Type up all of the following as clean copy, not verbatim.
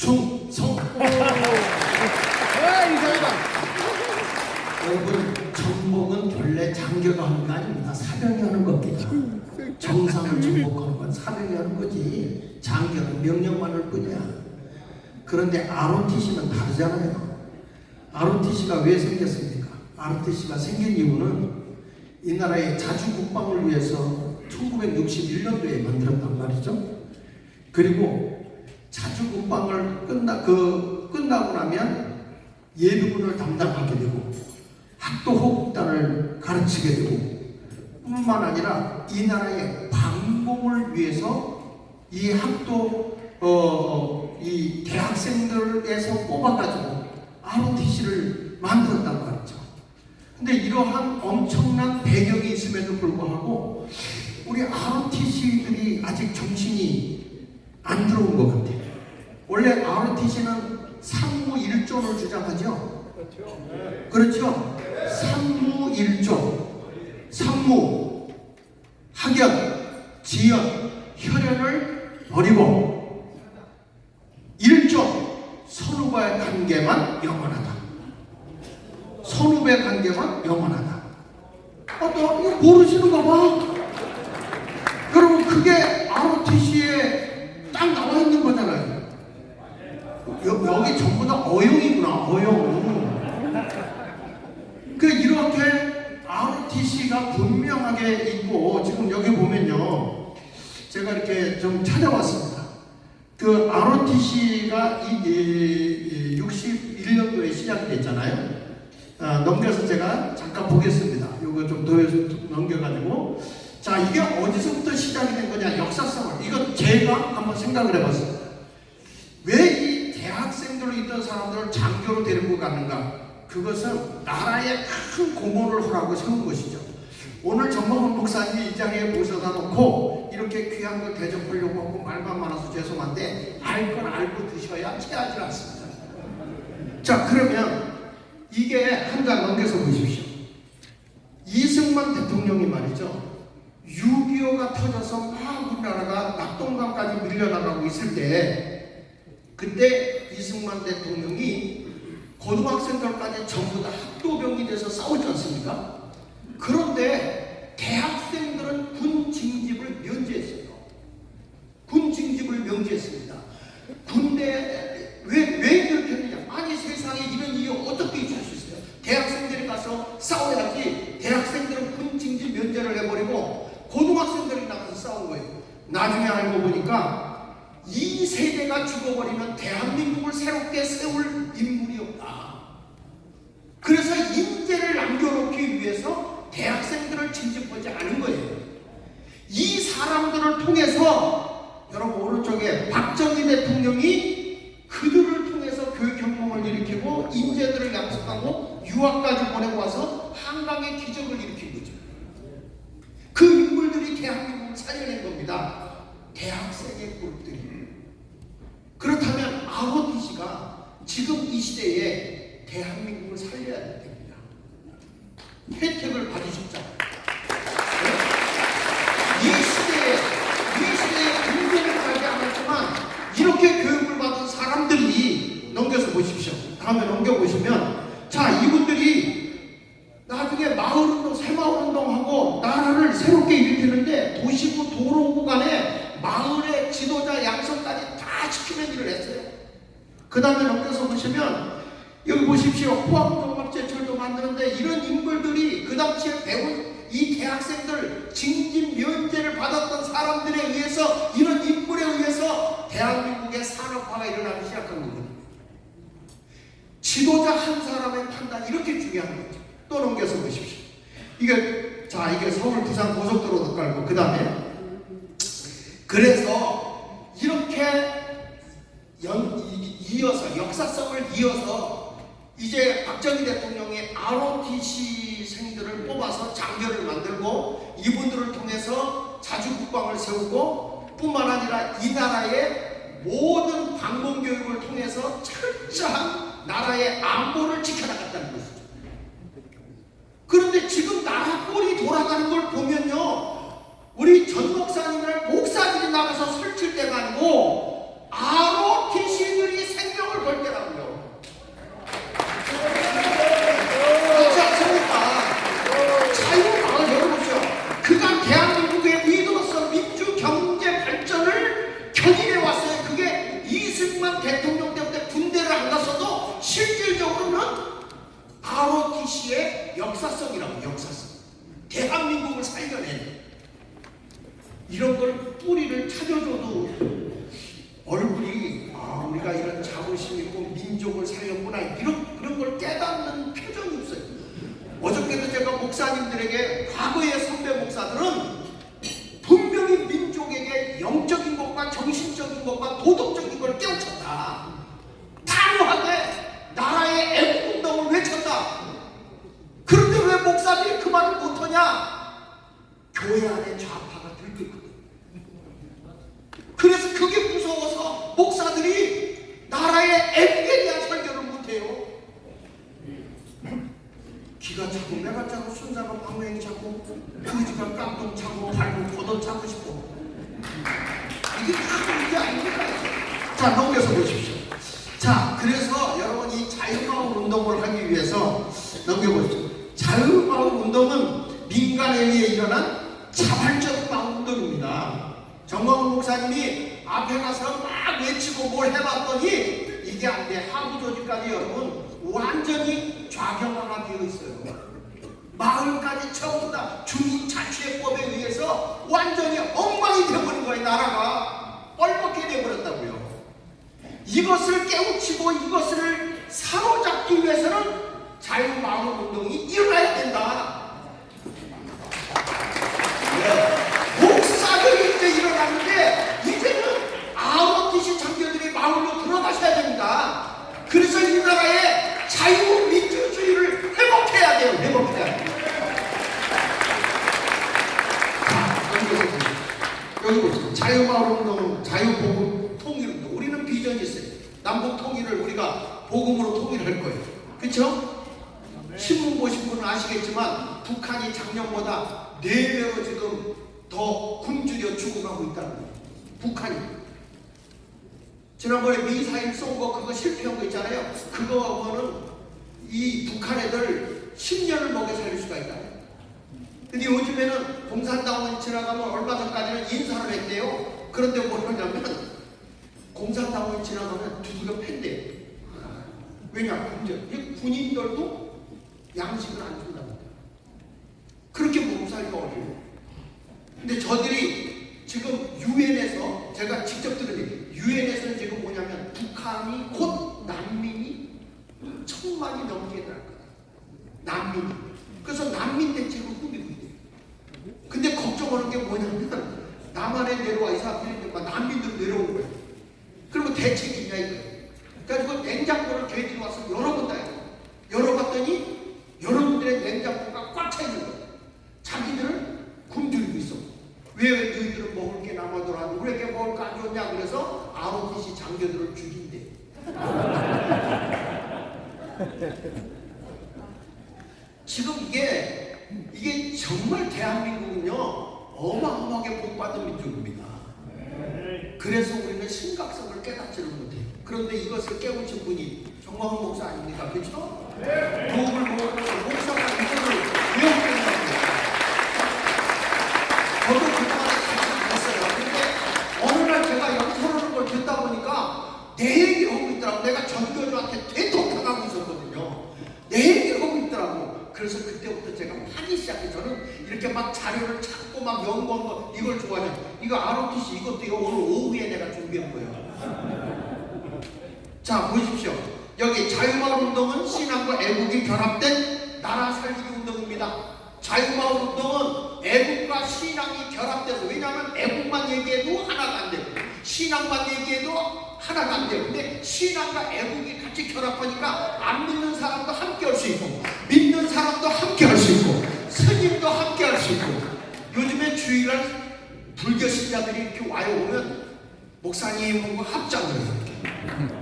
충성. 이상하다. 여러분, 정복은 본래 장교가 하는 거 아닙니다. 사병이 하는 겁니다. 정상을 정복하는 건 사병이 하는 거지, 장교는 명령만 할 뿐이야. 그런데 ROTC는 다르잖아요. ROTC가 왜 생겼습니까? ROTC가 생긴 이유는 이 나라의 자주국방을 위해서 1961년도에 만들었단 말이죠. 그리고 자주국방을 끝나고 나면 예비군을 담당하게 되고 학도호국단을 가르치게 되고, 뿐만 아니라 이 나라의 방공을 위해서 이 이 대학생들에서 뽑아가지고 ROTC를 만들었단 말이죠. 근데 이러한 엄청난 배경이 있음에도 불구하고 우리 ROTC들이 아직 정신이 안 들어온 것 같아요. 원래 ROTC는 삼무일조를 주장하죠. 그렇죠? 삼무일조, 삼무, 학연, 지연, 혈연을 버리고 일조, 선후의 관계만 영원하다. 선후의 관계만 영원하다. 또 이거 모르시는가 봐. 여러분, 그게 ROTC에 딱 나와 있는 거잖아요. 여기 전부 다 어용이구나, 어용. 이렇게 ROTC가 분명하게 있고, 지금 여기 보면요, 제가 이렇게 좀 찾아왔습니다. ROTC가 61년도에 시작이 됐잖아요. 넘겨서 제가 잠깐 보겠습니다. 이거 좀 더 넘겨가지고, 자, 이게 어디서부터 시작이 된 거냐, 역사성을. 이건 제가 한번 생각을 해봤습니다. 왜 이 대학생들로 있던 사람들을 장교로 데리고 가는가? 그것은 나라에 큰 공헌을 하라고 세운 것이죠. 오늘 정광훈 목사님이 이 자리에 모셔다 놓고 이렇게 귀한 걸 대접하려고 하고 말만 많아서 죄송한데, 알 건 알고 드셔야 체하지 않습니다. 자, 그러면 이게 한 장 넘겨서 보십시오. 이승만 대통령이 말이죠, 6.25가 터져서 막 우리나라가 낙동강까지 밀려나가고 있을 때, 그때 이승만 대통령이 고등학생들까지 전부 다 학도병이 돼서 싸우지 않습니까? 그런데 대학생들은 군 징집을 면제했어요. 군 징집을 면제했습니다. 군대 왜 그렇게 했느냐? 아니, 세상에 이런 일이 어떻게 있을 수 있어요? 대학생들이 가서 싸워야지. 대학생들은 군 징집 면제를 해버리고 고등학생들이 나가서 싸운 거예요. 나중에 알고 보니까 이 세대가 죽어버리면 대한민국을 새롭게 세울 인물이 없다. 그래서 인재를 남겨놓기 위해서 대학생들을 징집하지 않은 거예요. 이 사람들을 통해서, 여러분 오른쪽에 박정희 대통령이 그들을 통해서 교육 혁명을 일으키고 인재들을 양성하고 유학까지 보내고 와서 한강의 기적을 일으킨 거죠. 그 인물들이 대한민국을 살려낸 겁니다. 대학생의 그룹들이. 그렇다면 ROTC가 지금 이 시대에 대한민국을 살려야 됩니다. 혜택을 받으셨잖아요. 이 시대에 군대를 가지 않았지만 이렇게 교육을 받은 사람들이, 넘겨서 보십시오. 다음에 넘겨보시면, 자, 이분들이 나중에 마을운동, 새마을운동하고 나라를 새롭게 일으키는데 도시구, 도로구 간에 마을의 지도자 양성까지 다 지키는 일을 했어요. 그 다음에 넘겨서 보시면, 여기 보십시오. 포항종합제철도 만드는데 이런 인물들이 그 당시에 배운 이 대학생들 징집 면제를 받았던 사람들에 의해서, 이런 인물에 의해서 대한민국의 산업화가 일어나기 시작한 겁니다. 지도자 한 사람의 판단, 이렇게 중요한 거죠. 또 넘겨서 보십시오. 이게 서울 부산 고속도로도 깔고, 그 다음에 그래서 이렇게 이어서, 역사성을 이어서 이제 박정희 대통령이 ROTC생들을 뽑아서 장교를 만들고 이분들을 통해서 자주국방을 세우고, 뿐만 아니라 이 나라의 모든 방공교육을 통해서 철저한 나라의 안보를 지켜나갔다는 것이죠. 그런데 지금 나라 꼴이 돌아가는 걸 보면요, 우리 전 목사님이랑 목사들이 나가서 설칠 때가 아니고 ROTC들이 이런 걸 뿌리를 찾아줘도 얼굴이 우리가 이런 자부심 있고 민족을 살렸구나 그런 걸 깨닫는 표정이 없어요. 어저께도 제가 목사님들에게 과거의 선배 목사들은 분명히 민족에게 영적인 것과 정신적인 것과 도덕적인 걸 깨우쳤다. 단호하게 나라의 애국운동을 외쳤다. 그런데 왜 목사들이 그 말을 못하냐? 교회 안에 좌파가 들끓거든. 그래서 그게 무서워서 목사들이 나라의 애국에 대한 설교를 못해요. 기가 차고 매가 차고 순사가 방맹이 차고 그지가 깡통 차고 발목 걷어 차고 싶어. 이게 다 이게 아닙니까? 자, 넘겨서 보십시오. 자, 그래서 여러분 이 자유마을 운동을 하기 위해서 넘겨보십시오. 자유마을 운동은 민간에 의해 일어난 자발적 마을 운동입니다. 정광훈 목사님이 앞에 가서 막 외치고 뭘 해봤더니 이게 안 돼. 하부 조직까지 여러분 완전히 좌경화가 되어 있어요. 마을까지 전부 다 주민자치회법에 의해서 완전히 엉망이 되어버린 거예요. 나라가 뻘겋게 되어버렸다고요. 이것을 깨우치고 이것을 사로잡기 위해서는 자유마을운동이 일어나야 된다. 목사들이 이제 일어났는데 이제는 ROTC 장교들이 마을로 들어가셔야 됩니다. 그래서 이 나라의 자유민주주의를 회복해야 돼요. 회복해야 돼요. 자, 여기 보세요. 자유마을운동, 자유복음 통일운동. 우리는 비전이 있어요. 남북 통일을 우리가 복음으로 통일할 거예요. 그렇죠? 신문 보신 분은 아시겠지만 북한이 작년보다 4배로 지금 더 굶주려 죽어가고 있다는 거예요. 북한이. 지난번에 미사일 쏜 거 그거 실패한 거 있잖아요. 그거는 이 북한 애들 10년을 먹여 살릴 수가 있다. 근데 요즘에는 공산당원 지나가면 얼마 전까지는 인사를 했대요. 그런데 뭘 하냐면 공산당원 지나가면 두들겨 팬대요. 왜냐? 군인들도 양식을 안 준답니다. 그렇게 몸살기가 어려워요. 근데 저들이 지금 유엔에서 제가 직접 들은 얘기, 유엔에서는 지금 뭐냐면 북한이 곧 난민이 1000만이 넘게 날 거다. 난민이. 그래서 난민 대책을 꾸미고 있대요. 근데 걱정하는 게 뭐냐면 남한에 내려와 있어 난민들 내려오는 거예요. 그러면 대책이 있냐 이거예요. 그래가지고 냉장고를 걔들이 와서 열어본다 이거. 열어봤더니 여러분들의 냉장고가 꽉 차 있는 거예요. 자기들은 굶주리고 있어. 왜 너희들은 먹을 게 남아돌아도 왜 이렇게 먹을 거 안 좋냐. 그래서 ROTC 장교들을 죽인대. 지금 이게 정말 대한민국은요 어마어마하게 복받은 민족입니다. 그래서 우리는 심각성을 깨닫지를 못해요. 그런데 이것을 깨우친 분이 정광훈 목사 아닙니까? 그렇죠? 도움을 목사가 이거를 외우게 된답니다. 저도 그동안에 같이 봤어요. 근데 어느 날 제가 연설하는 걸 듣다 보니까 내 얘기를 하고 있더라고. 내가 전교조한테 대통령하고 있었거든요. 내 얘기를 하고 있더라고. 그래서 그때부터 제가 파기 시작해. 저는 이렇게 막 자료를 찾고 막 연구한 거 이걸 좋아해요. 이거 ROTC 이것도 이거 오늘 오후에 내가 준비한 거예요. 자, 보십시오. 여기 자유마을운동은 신앙과 애국이 결합된 나라 살리기 운동입니다. 자유마을운동은 애국과 신앙이 결합돼서, 왜냐하면 애국만 얘기해도 하나가 안 되고 신앙만 얘기해도 하나가 안 돼요. 근데 신앙과 애국이 같이 결합하니까 안 믿는 사람도 함께 할 수 있고 믿는 사람도 함께 할 수 있고 스님도 함께 할 수 있고. 요즘에 주일날 불교 신자들이 이렇게 와요. 오면 목사님하고 합장을 해요. 이렇게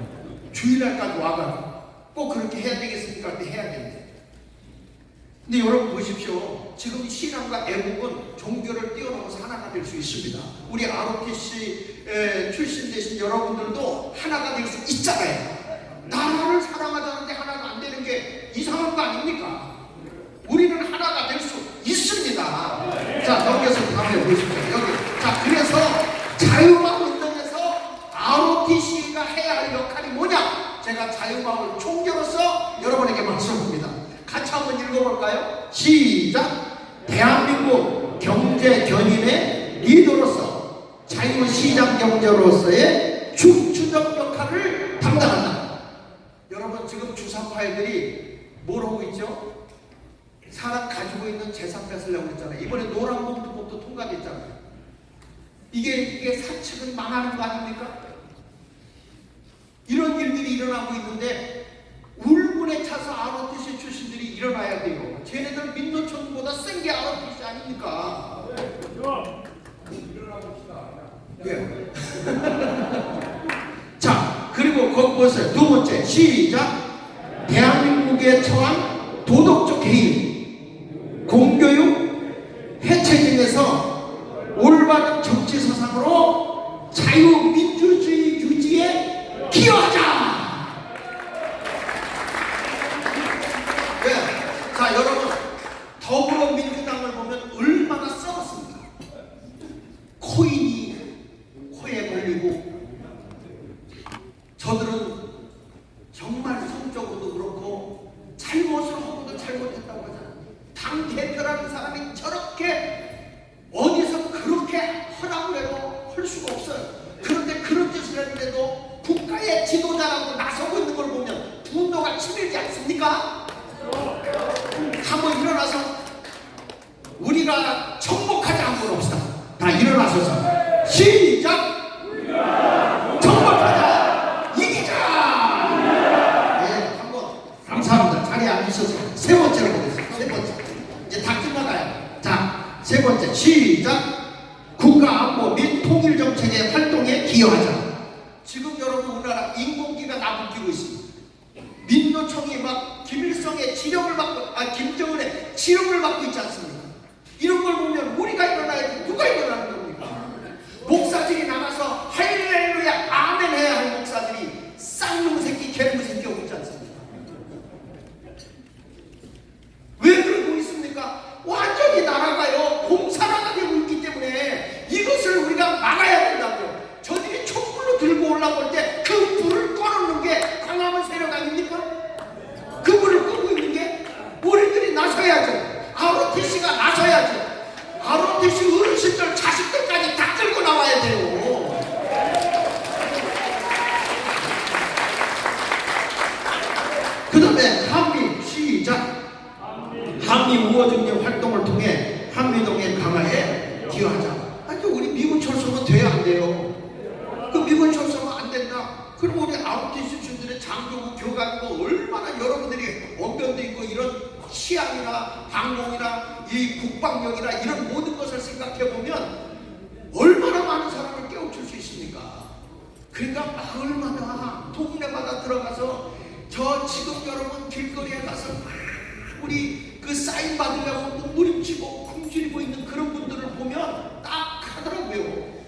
주일날까지 와가지고 꼭 그렇게 해야 되겠습니까? 그때 해야 됩니다. 근데 여러분 보십시오. 지금 신앙과 애국은 종교를 뛰어넘어서 하나가 될 수 있습니다. 우리 ROTC 출신 되신 여러분들도 하나가 될 수 있잖아요. 나라를 사랑하자는데 하나가 안 되는 게 이상한 거 아닙니까? 우리는 하나가 될 수 있습니다. 자, 넘겨서 다음에 보십시오. 여기. 자, 그래서 자유마을 운동에서 ROTC가 해야 할 역할이 뭐냐? 제가 자유마을 총재로서 여러분에게 말씀합니다. 같이 한번 읽어볼까요? 시작! 대한민국 경제 견인의 리더로서 자유시장 경제로서의 중추적 역할을 담당한다. 여러분 지금 주사파애들이 뭘 하고 있죠? 사람 가지고 있는 재산 뺏으려고 했잖아요. 이번에 노란봉투법도 통과됐잖아요. 이게 사측은 망하는 거 아닙니까? 이런 일들이 일어나고 있는데 울분에 차서 ROTC 출신들이 일어나야 돼요. 쟤네들 민노총보다 센 게 ROTC 아닙니까? 예. 자, 그리고 거기 보세요. 두 번째, 시작. 대한민국에 처한 도덕적 개인, 공교육, 해체진에서 올바른 정치 사상으로 자유민주주의 유지에 기여하자. 네. 자, 여러분 더불어민주당을 보면 얼마나 썩었습니까? 코인이 코에 걸리고, 저들은 정말 성적으로도 그렇고 잘못을 하고도 잘못했다고 하잖아요. 당 대표라는 사람이 저렇게 어디서 그렇게 하라고 해도 할 수가 없어요. 그런데 그런 짓을 했는데도 국가의 지도자라고 나서고 있는 걸 보면 분노가 치밀지 않습니까? 한번 일어나서 우리가 정복하자 한번 합시다. 다 일어나셔서 시작! 정복하자! 이기자! 네, 한번 감사합니다. 자리에 앉으셔서 세 번째로 보겠습니다. 세 번째. 이제 다 끝나가요. 자, 세 번째 시작! 국가 안보 및 통일 정책의 활동에 기여하자. 지금 여러분 우리나라 인공기가 나부끼고 있습니다. 민노총이 막 김일성의 지령을 받고, 김정은의 지령을 받고 있지 않습니까? 이런 걸 보면 우리가 일어나야지 누가 일어나는 겁니까? 목사들이 나가서 할렐루야 아멘 해야 할 목사들이 쌍놈 새끼 개놈 새끼 오고 있지 않습니까? 왜 그러고 있습니까? 완전히 나라가요 공사라가 되고 있기 때문에 이것을 우리가 막아야 된다고요. 저들이 촛불로 들고 올라올 때 그 불을 꺼놓는 게 강함한 세력 아닙니까? 그 불을 끄고 있는 게 우리들이 나서야죠. ROTC가 나서야죠. ROTC 어르신들 자식들까지 다 끌고 나와야 돼요. 그 다음에 한미 시작. 한미 우호적인 활동을 통해 한미동맹 강화에 기여하자. 아니 우리 미군 철수는 돼야 안 돼요. 그 미군 철수는 안 된다. 그럼 우리 ROTC 출신들의 장교부 교관도 얼마나 여러분들이 언변도 있고 이런 치안이나 방공이나 이 국방력이나 이런 모든 것을 생각해 보면 얼마나 많은 사람을 깨우칠 수 있습니까? 그러니까 마을마다 동네마다 들어가서 저 지금 여러분 길거리에 가서 막 우리 그 사인 받으려고 몸부림치고 굶주리고 있는 그런 분들을 보면 딱 하더라고요.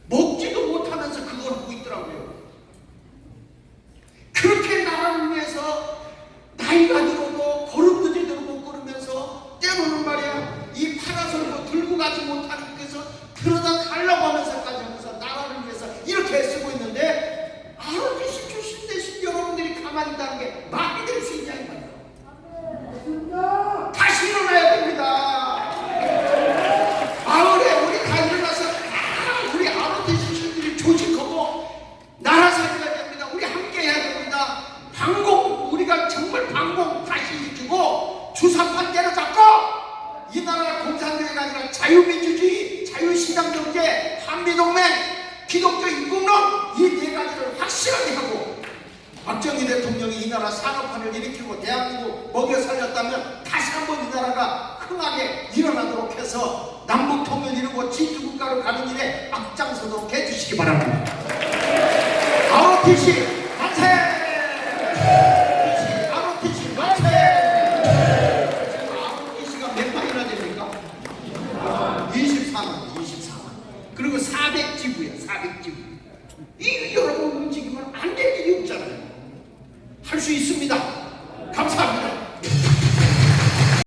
먹지도 못하면서 그걸 하고 있더라고요. 그렇게 나라를 위해서 나이가 들어도 걸음도 제대로 못 걸으면서 때로는 말이야 이 파라솔도 들고 가지 못하는 데서 들어다 달라고 하면서까지 하면서 나라를 위해서 이렇게 쓰고 있는데 ROTC 출신 되신 여러분들이 가만히 있다는 게 말이 될 수 있냐 이 말이야. 다시 일어나야 됩니다. 마을에 우리 다 일어나서 우리 ROTC 출신들이 조직하고 나라 살려야 됩니다. 우리 함께 해야 됩니다. 방공 우리가 정말 방공 다시 일으키고 주사판 때려잡고 이 나라가 공산주의가 아니라 자유민주주의, 자유시장경제, 한미동맹, 기독교 인공론 이 네 가지를 확실하게 하고 박정희 대통령이 이 나라 산업화를 일으키고 대한민국 먹여 살렸다면 다시 한번 이 나라가 흥하게 일어나도록 해서 남북통일 이루고 진주국가로 가는 일에 앞장서도록 해주시기 바랍니다. ROTC 만세! ROTC 만세! ROTC가 몇 만이나 됩니까? 24만. 그리고 400지구야 400지구. 이 여러분 움직이면 안 될 일이 없잖아요. 할 수 있습니다. 감사합니다.